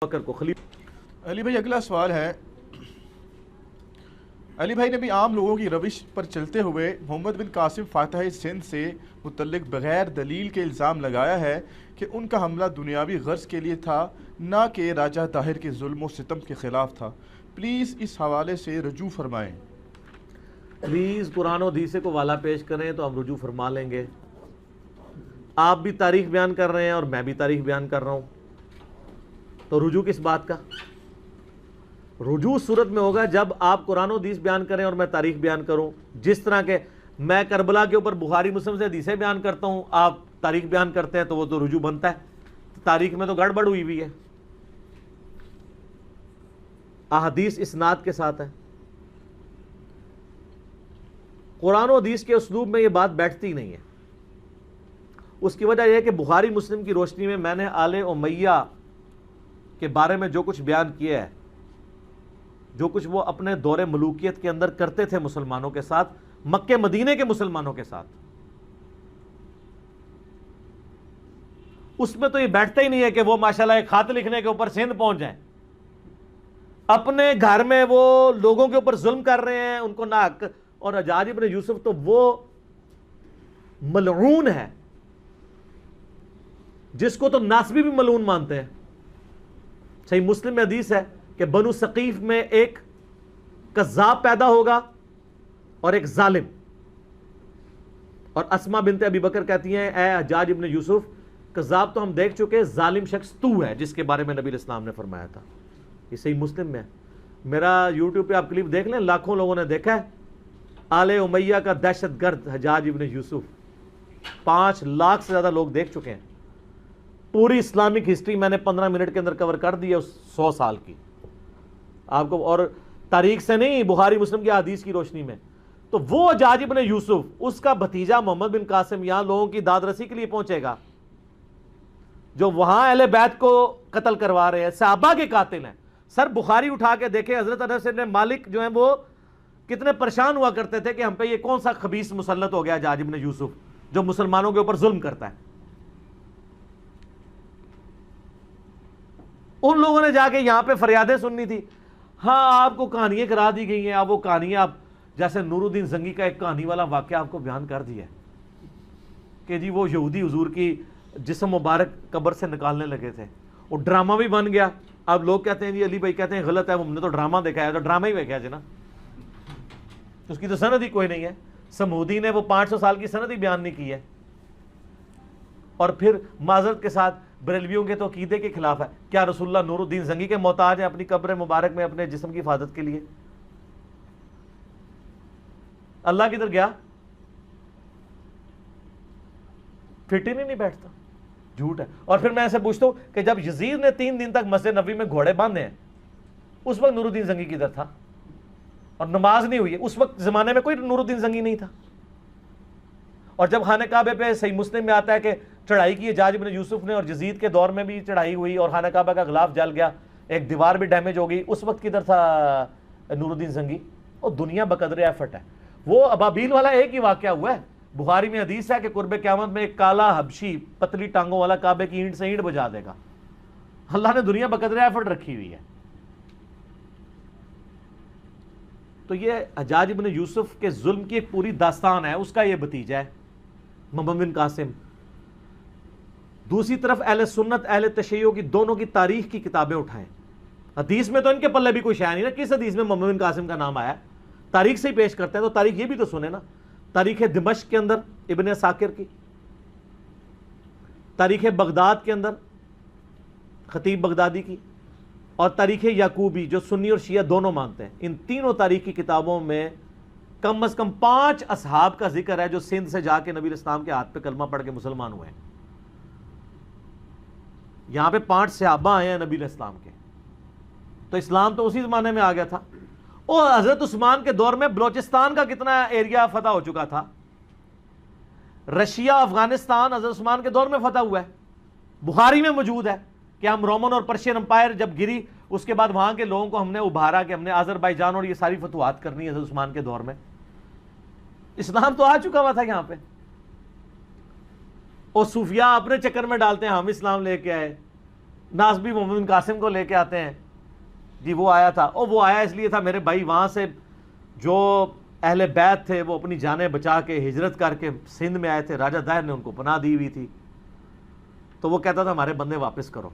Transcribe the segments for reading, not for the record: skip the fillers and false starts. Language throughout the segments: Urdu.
بکر کو خلیفہ۔ علی بھائی اگلا سوال ہے، علی بھائی نے بھی عام لوگوں کی روش پر چلتے ہوئے محمد بن قاسم فاتح سندھ سے متعلق بغیر دلیل کے الزام لگایا ہے کہ ان کا حملہ دنیاوی غرض کے لیے تھا، نہ کہ راجہ طاہر کے ظلم و ستم کے خلاف تھا۔ پلیز اس حوالے سے رجوع فرمائیں۔ پلیز قرآن و حدیث کو والا پیش کریں تو ہم رجوع فرما لیں گے۔ آپ بھی تاریخ بیان کر رہے ہیں اور میں بھی تاریخ بیان کر رہا ہوں، تو رجوع کس بات کا؟ رجوع صورت میں ہوگا جب آپ قرآن و حدیث بیان کریں اور میں تاریخ بیان کروں۔ جس طرح کہ میں کربلا کے اوپر بخاری مسلم سے حدیثیں بیان کرتا ہوں، آپ تاریخ بیان کرتے ہیں، تو وہ تو رجوع بنتا ہے۔ تاریخ میں تو گڑبڑ ہوئی ہوئی ہے، احادیث اسناد کے ساتھ ہے۔ قرآن و حدیث کے اسلوب میں یہ بات بیٹھتی نہیں ہے۔ اس کی وجہ یہ ہے کہ بخاری مسلم کی روشنی میں نے آل امیہ کے بارے میں جو کچھ بیان کیا ہے، جو کچھ وہ اپنے دور ملوکیت کے اندر کرتے تھے مسلمانوں کے ساتھ، مکہ مدینے کے مسلمانوں کے ساتھ، اس میں تو یہ بیٹھتا ہی نہیں ہے کہ وہ ماشاءاللہ ایک خط لکھنے کے اوپر سندھ پہنچ جائیں۔ اپنے گھر میں وہ لوگوں کے اوپر ظلم کر رہے ہیں، ان کو ناحق۔ اور حجاج ابن یوسف تو وہ ملعون ہے جس کو تو ناسبی بھی ملعون مانتے ہیں۔ صحیح مسلم میں حدیث ہے کہ بنو ثقیف میں ایک کذاب پیدا ہوگا اور ایک ظالم، اور اسما بنت ابی بکر کہتی ہیں اے حجاج ابن یوسف، کذاب تو ہم دیکھ چکے، ظالم شخص تو ہے جس کے بارے میں نبی علیہ السلام نے فرمایا تھا۔ یہ صحیح مسلم میں ہے۔ میرا یوٹیوب پہ آپ کلپ دیکھ لیں، لاکھوں لوگوں نے دیکھا ہے۔ آل امیہ کا دہشت گرد حجاج ابن یوسف 5 لاکھ سے زیادہ لوگ دیکھ چکے ہیں۔ پوری اسلامک ہسٹری میں نے 15 منٹ کے اندر کور کر دی ہے، 100 سال کی آپ کو، اور تاریخ سے نہیں، بخاری مسلم کی حدیث کی روشنی میں۔ تو وہ حجاج ابن یوسف، اس کا بھتیجا محمد بن قاسم یہاں لوگوں کی داد رسی کے لیے پہنچے گا، جو وہاں اہل بیت کو قتل کروا رہے ہیں، صحابہ کے قاتل ہیں۔ سر بخاری اٹھا کے دیکھیں، حضرت انس بن مالک جو ہیں وہ کتنے پریشان ہوا کرتے تھے کہ ہم پہ یہ کون سا خبیث مسلط ہو گیا حجاج ابن یوسف جو مسلمانوں کے اوپر ظلم کرتا ہے۔ ان لوگوں نے جا کے یہاں پہ فریادیں سننی تھی۔ ہاں آپ کو کہانیاں کرا دی گئی ہیں، اب وہ کہانیاں، آپ جیسے نور الدین زنگی کا ایک کہانی والا واقعہ آپ کو بیان کر دیا ہے کہ جی وہ یہودی حضور کی جسم مبارک قبر سے نکالنے لگے تھے، وہ ڈرامہ بھی بن گیا۔ اب لوگ کہتے ہیں جی علی بھائی کہتے ہیں غلط ہے، ہم نے تو ڈرامہ دیکھا ہے، تو ڈرامہ ہی دیکھا جی نا، اس کی تو سند ہی کوئی نہیں ہے۔ سمودی نے وہ 500 سال کی سند ہی بیان نہیں کی ہے، اور پھر معذرت کے ساتھ بریلویوں کے تو عقیدے کے خلاف ہے۔ کیا رسول اللہ نور الدین زنگی کے محتاج ہیں اپنی قبر مبارک میں اپنے جسم کی حفاظت کے لیے؟ اللہ کدھر گیا؟ فٹ ہی نہیں بیٹھتا، جھوٹ ہے۔ اور پھر میں ایسے پوچھتا ہوں کہ جب یزید نے 3 دن تک مسجد نبوی میں گھوڑے باندھے ہیں، اس وقت نور الدین زنگی کدھر تھا؟ اور نماز نہیں ہوئی ہے، اس وقت زمانے میں کوئی نور الدین زنگی نہیں تھا۔ اور جب خانہ کعبے پہ صحیح مسلم میں آتا ہے کہ چڑھائی کی حجاج ابن یوسف نے، اور یزید کے دور میں بھی چڑھائی ہوئی اور خانہ کعبہ کا غلاف جل گیا، ایک دیوار بھی ڈیمیج ہو گئی، اس وقت کدھر تھا نور الدین زنگی؟ اور دنیا بقدر ایفٹ ہے۔ وہ ابابیل والا ایک ہی واقعہ ہوا ہے، بخاری میں حدیث ہے کہ قرب قیامت میں ایک کالا حبشی پتلی ٹانگوں والا کعبے کی اینٹ سے اینٹ بجا دے گا۔ اللہ نے دنیا بقدر ایفٹ رکھی ہوئی ہے۔ تو یہ حجاج ابن یوسف کے ظلم کی ایک پوری داستان ہے، اس کا یہ بھتیجا ہے محمد بن قاسم۔ دوسری طرف اہل سنت اہل تشیع کی دونوں کی تاریخ کی کتابیں اٹھائیں، حدیث میں تو ان کے پلے بھی کوئی شے نہیں نا، کس حدیث میں محمد بن قاسم کا نام آیا؟ تاریخ سے ہی پیش کرتے ہیں، تو تاریخ یہ بھی تو سنیں نا۔ تاریخ دمشق کے اندر ابن عساکر کی، تاریخ بغداد کے اندر خطیب بغدادی کی، اور تاریخ یعقوبی جو سنی اور شیعہ دونوں مانتے ہیں، ان تینوں تاریخ کی کتابوں میں کم از کم 5 اصحاب کا ذکر ہے جو سندھ سے جا کے نبی علیہ السلام کے ہاتھ پہ کلمہ پڑھ کے مسلمان ہوئے ہیں۔ یہاں پہ 5 صحابہ آئے ہیں نبی علیہ السلام کے، تو اسلام تو اسی زمانے میں آ گیا تھا۔ اور حضرت عثمان کے دور میں بلوچستان کا کتنا ایریا فتح ہو چکا تھا، رشیا افغانستان حضرت عثمان کے دور میں فتح ہوا ہے۔ بخاری میں موجود ہے کہ ہم رومن اور پرشین امپائر جب گری، اس کے بعد وہاں کے لوگوں کو ہم نے ابھارا کہ ہم نے آذربائیجان اور یہ ساری فتوحات کرنی ہے حضرت عثمان کے دور میں۔ اسلام تو آ چکا ہوا تھا یہاں پہ، اور صوفیاء اپنے چکر میں ڈالتے ہیں ہم اسلام لے کے آئے۔ ناصبی محمد بن قاسم کو لے کے آتے ہیں، جی وہ آیا تھا، اور وہ آیا اس لیے تھا میرے بھائی وہاں سے جو اہل بیت تھے وہ اپنی جانیں بچا کے ہجرت کر کے سندھ میں آئے تھے، راجہ داہر نے ان کو پناہ دی ہوئی تھی، تو وہ کہتا تھا ہمارے بندے واپس کرو،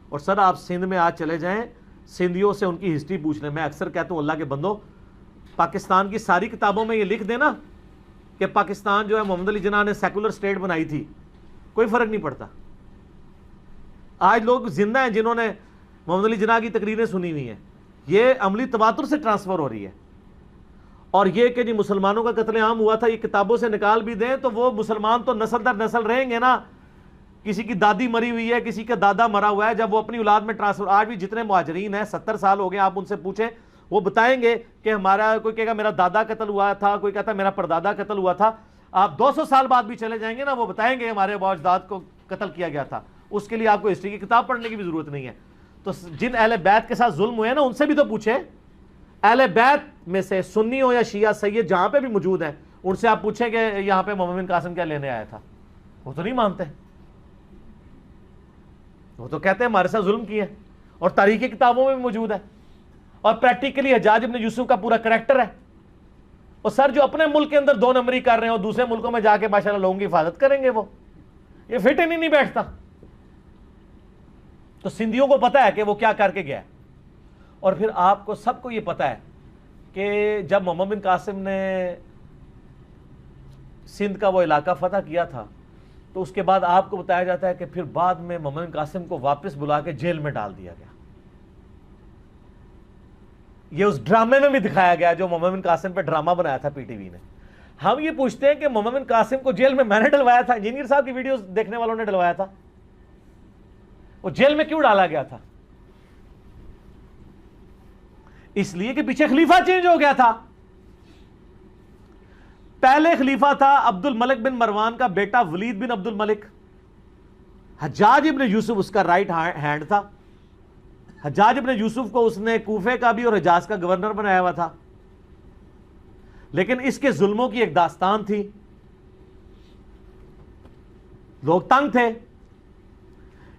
اور سر آپ سندھ میں آج چلے جائیں، سندھیوں سے ان کی ہسٹری پوچھ لیں۔ میں اکثر کہتا ہوں اللہ کے بندوں، پاکستان کی ساری کتابوں میں یہ لکھ دینا کہ پاکستان جو ہے محمد علی جناح نے سیکولر سٹیٹ بنائی تھی، کوئی فرق نہیں پڑتا۔ آج لوگ زندہ ہیں جنہوں نے محمد علی جناح کی تقریریں سنی ہوئی ہیں، یہ عملی تواتر سے ٹرانسفر ہو رہی ہے۔ اور یہ کہ جی مسلمانوں کا قتل عام ہوا تھا، یہ کتابوں سے نکال بھی دیں تو وہ مسلمان تو نسل در نسل رہیں گے نا۔ کسی کی دادی مری ہوئی ہے، کسی کا دادا مرا ہوا ہے، جب وہ اپنی اولاد میں ٹرانسفر، آج بھی جتنے مہاجرین ہیں 70 سال ہو گئے، آپ ان سے پوچھیں وہ بتائیں گے کہ ہمارا، کوئی کہے گا میرا دادا قتل ہوا تھا، کوئی کہتا ہے میرا پردادا قتل ہوا تھا۔ آپ 200 سال بعد بھی چلے جائیں گے نا، وہ بتائیں گے ہمارے ابا اجداد کو قتل کیا گیا تھا۔ اس کے لیے آپ کو ہسٹری کی کتاب پڑھنے کی بھی ضرورت نہیں ہے۔ تو جن اہل بیت کے ساتھ ظلم ہوئے ہیں نا، ان سے بھی تو پوچھیں، اہل بیت میں سے سنی ہو یا شیعہ سید جہاں پہ بھی موجود ہیں، ان سے آپ پوچھیں کہ یہاں پہ محمد بن قاسم کیا لینے آیا تھا، وہ تو نہیں مانتے، وہ تو کہتے ہیں ہمارے ساتھ ظلم کیا ہے، اور تاریخی کتابوں میں بھی موجود ہے، اور پریکٹیکلی حجاج ابن یوسف کا پورا کریکٹر ہے۔ اور سر جو اپنے ملک کے اندر 2 نمبری کر رہے ہیں اور دوسرے ملکوں میں جا کے ماشاءاللہ لوگوں کی حفاظت کریں گے، وہ یہ فٹ ہی نہیں بیٹھتا۔ تو سندھیوں کو پتا ہے کہ وہ کیا کر کے گیا ہے۔ اور پھر آپ کو سب کو یہ پتا ہے کہ جب محمد بن قاسم نے سندھ کا وہ علاقہ فتح کیا تھا تو اس کے بعد آپ کو بتایا جاتا ہے کہ پھر بعد میں محمد بن قاسم کو واپس بلا کے جیل میں ڈال دیا گیا۔ یہ اس ڈرامے میں بھی دکھایا گیا جو محمد بن قاسم پہ ڈرامہ بنایا تھا پی ٹی وی نے۔ ہم یہ پوچھتے ہیں کہ محمد بن قاسم کو جیل میں نے ڈلوایا تھا، انجینئر صاحب کی ویڈیوز دیکھنے والوں نے ڈلوایا تھا، وہ جیل میں کیوں ڈالا گیا تھا؟ اس لیے کہ پیچھے خلیفہ چینج ہو گیا تھا۔ پہلے خلیفہ تھا عبد الملک بن مروان کا بیٹا ولید بن عبد الملک، حجاج ابن یوسف اس کا رائٹ ہینڈ تھا۔ حجاج ابن یوسف کو اس نے کوفے کا بھی اور حجاز کا گورنر بنایا ہوا تھا، لیکن اس کے ظلموں کی ایک داستان تھی، لوگ تنگ تھے۔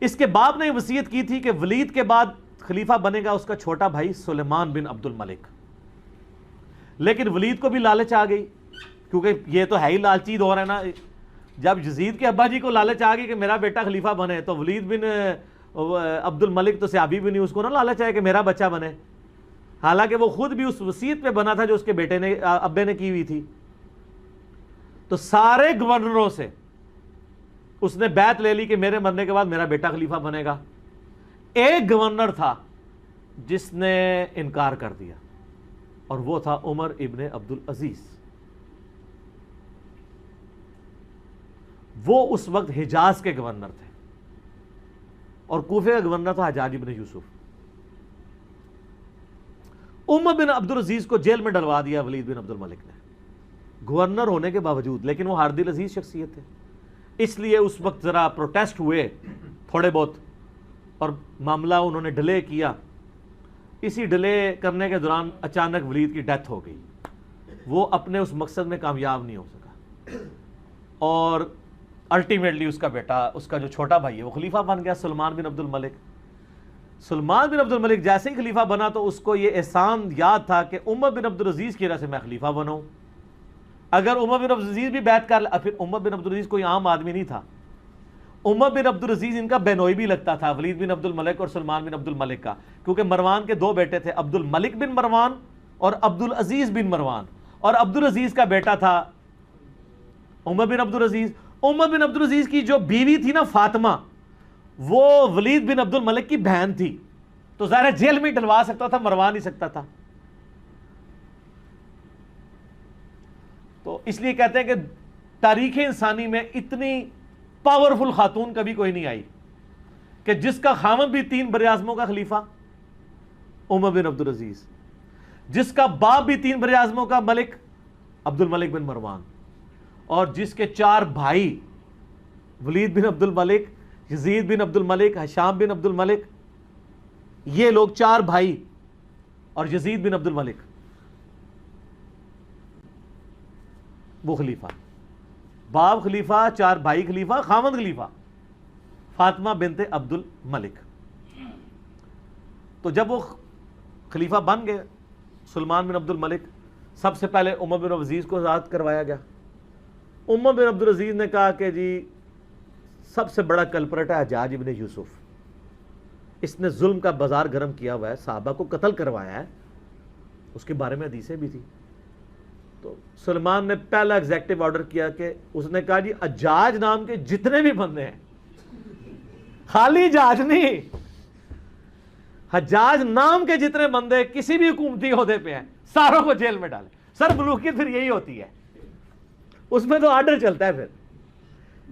اس کے باپ نے وصیت کی تھی کہ ولید کے بعد خلیفہ بنے گا اس کا چھوٹا بھائی سلیمان بن عبد الملک، لیکن ولید کو بھی لالچ آ گئی، کیونکہ یہ تو ہے ہی لالچی دور ہے نا۔ جب یزید کے ابا جی کو لالچ آ گئی کہ میرا بیٹا خلیفہ بنے، تو ولید بن عبد الملک تو صحابی بھی نہیں، اس کو نہ لالچ آئے کہ میرا بچہ بنے، حالانکہ وہ خود بھی اس وصیت پہ بنا تھا جو اس کے بیٹے نے، ابے نے کی ہوئی تھی۔ تو سارے گورنروں سے اس نے بیعت لے لی کہ میرے مرنے کے بعد میرا بیٹا خلیفہ بنے گا۔ ایک گورنر تھا جس نے انکار کر دیا، اور وہ تھا عمر ابن عبد العزیز۔ وہ اس وقت حجاز کے گورنر تھے، اور کوفے کا گورنر تھا حجاج ابن یوسف۔ عمر بن عبد العزیز کو جیل میں ڈلوا دیا ولید بن عبد الملک نے، گورنر ہونے کے باوجود، لیکن وہ ہر دل عزیز شخصیت تھے، اس لیے اس وقت ذرا پروٹیسٹ ہوئے تھوڑے بہت، اور معاملہ انہوں نے ڈیلے کیا۔ اسی ڈیلے کرنے کے دوران اچانک ولید کی ڈیتھ ہو گئی، وہ اپنے اس مقصد میں کامیاب نہیں ہو سکا، اور الٹیمیٹلی اس کا بیٹا، اس کا جو چھوٹا بھائی ہے وہ خلیفہ بن گیا، سلمان بن عبد الملک۔ سلمان بن عبد الملک جیسے ہی خلیفہ بنا تو اس کو یہ احسان یاد تھا کہ عمر بن عبد العزیز کی وجہ سے میں خلیفہ بناؤں۔ اگر عمر بن عبد العزیز بھی بیعت کر لے، پھر عمر بن عبد العزیز کوئی عام آدمی نہیں تھا، عمر بن عبد العزیز ان کا بینوئی بھی لگتا تھا، ولید بن عبد الملک اور سلمان بن عبد الملک کا، کیونکہ مروان کے 2 بیٹے تھے، عبد الملک بن مروان اور عبد العزیز بن مروان، اور عبد العزیز کا بیٹا تھا عمر بن عبد العزیز۔ عمر بن عبد العزیز کی جو بیوی تھی نا فاطمہ، وہ ولید بن عبد الملک کی بہن تھی، تو ظاہر جیل میں ڈلوا سکتا تھا، مروا نہیں سکتا تھا۔ تو اس لیے کہتے ہیں کہ تاریخ انسانی میں اتنی پاورفل خاتون کبھی کوئی نہیں آئی کہ جس کا خاوند بھی 3 براعظموں کا خلیفہ عمر بن عبد العزیز، جس کا باپ بھی 3 براعظموں کا ملک عبد الملک بن مروان، اور جس کے 4 بھائی ولید بن عبد الملک، یزید بن عبد الملک، ہشام بن عبد الملک، یہ لوگ 4 بھائی، اور یزید بن عبد الملک وہ خلیفہ، باپ خلیفہ، 4 بھائی خلیفہ، خاوند خلیفہ، فاطمہ بنت عبد الملک۔ تو جب وہ خلیفہ بن گئے سلمان بن عبد الملک، سب سے پہلے عمر بن عبدالعزیز کو آزاد کروایا گیا. عمر بن عبدالعزیز نے کہا کہ جی سب سے بڑا کلپرٹ ہے حجاج ابن یوسف، اس نے ظلم کا بازار گرم کیا ہوا ہے، صحابہ کو قتل کروایا ہے، اس کے بارے میں حدیثیں بھی تھی. تو سلمان نے پہلا ایگزیکٹو آرڈر کیا کہ اس نے کہا جی حجاج نام کے جتنے بھی بندے ہیں، خالی حجاج نہیں، حجاج نام کے جتنے بندے کسی بھی حکومتی عہدے پہ ہیں ساروں کو جیل میں ڈالیں. سر ملوکیت پھر یہی ہوتی ہے، اس میں تو آرڈر چلتا ہے. پھر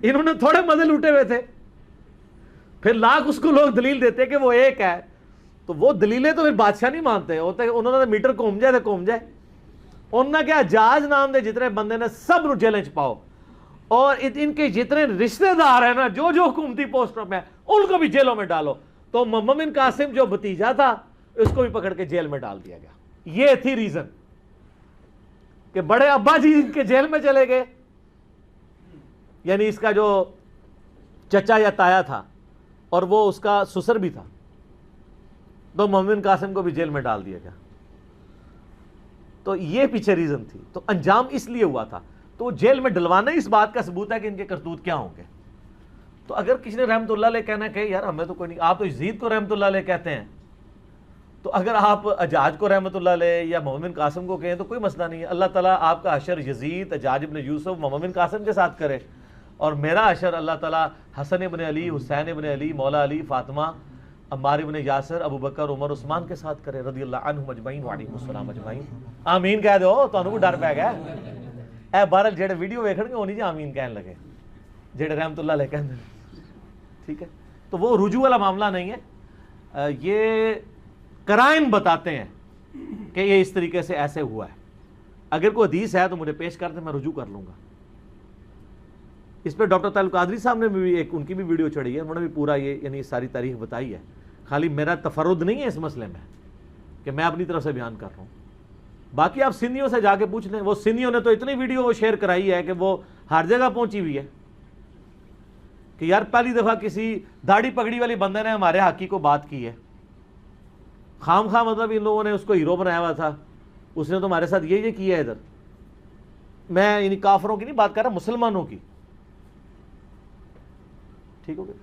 انہوں نے تھوڑے مزے لوٹے ہوئے تھے، پھر لاکھ اس کو لوگ دلیل دیتے کہ وہ ایک ہے، تو وہ دلیلیں تو پھر بادشاہ نہیں مانتے ہوتے، انہوں نے میٹر گھوم جائے تو گھوم جائے. انہوں نے کیا حجاج نام دے جتنے بندے نے سب نو جیلیں چ پاؤ، اور ان کے جتنے رشتہ دار ہیں نا جو حکومتی پوسٹوں میں ان کو بھی جیلوں میں ڈالو. تو محمد بن قاسم جو بھتیجا تھا اس کو بھی پکڑ کے جیل میں ڈال دیا گیا. یہ تھی ریزن کہ بڑے ابا جی ان کے جیل میں چلے گئے، یعنی اس کا جو چچا یا تایا تھا اور وہ اس کا سسر بھی تھا، تو محمد بن قاسم کو بھی جیل میں ڈال دیا گیا. تو یہ پیچھے ریزن تھی. تو انجام اس لیے ہوا تھا. تو وہ جیل میں ڈلوانا ہی اس بات کا ثبوت ہے کہ ان کے کرتوت کیا ہوں گے. تو اگر کسی نے رحمت اللہ علیہ کہنا کہ یار ہمیں تو کوئی نہیں، آپ تو یزید کو رحمت اللہ علیہ کہتے ہیں، تو اگر آپ حجاج کو رحمت اللہ علیہ یا محمد بن قاسم کو کہیں تو کوئی مسئلہ نہیں ہے. اللہ تعالیٰ آپ کا حشر یزید، حجاج ابن یوسف، محمد بن قاسم کے ساتھ کرے، اور میرا حشر اللہ تعالیٰ حسن ابن علی، حسین ابن علی، مولا علی، فاطمہ، عمار ابن یاسر، ابو بکر، عمر، عثمان کے ساتھ کرے رضی اللہ عنہم اجمعین وعلیہم السلام اجمعین. آمین کہہ دو، تانوں کو ڈر پہ گیا اے بہرحال جڑے ویڈیو ویکھن گے وہ نہیں جی آمین کہن لگے جڑے رحمت اللہ علیہ کہندے. ٹھیک ہے، تو وہ رجوع والا معاملہ نہیں ہے، یہ قرائن بتاتے ہیں کہ یہ اس طریقے سے ایسے ہوا ہے. اگر کوئی حدیث ہے تو مجھے پیش کر دیں، میں رجوع کر لوں گا. اس پہ ڈاکٹر طاہر القادری صاحب نے بھی ان کی بھی ویڈیو چڑھی ہے، انہوں نے بھی پورا یہ یعنی ساری تاریخ بتائی ہے. خالی میرا تفرد نہیں ہے اس مسئلے میں کہ میں اپنی طرف سے بیان کر رہا ہوں. باقی آپ سنیوں سے جا کے پوچھ لیں، وہ سنیوں نے تو اتنی ویڈیو شیئر کرائی ہے کہ وہ ہر جگہ پہنچی ہوئی ہے کہ یار پہلی دفعہ کسی داڑھی پگڑی والی بندے نے ہمارے حقی کو بات کی ہے. خام خواہ مطلب ان لوگوں نے اس کو ہیرو بنایا ہوا تھا، اس نے تو ہمارے ساتھ یہ کیا ہے. ادھر میں یعنی کافروں کی نہیں بات کر رہا، مسلمانوں کی. ٹھیک ہو گیا.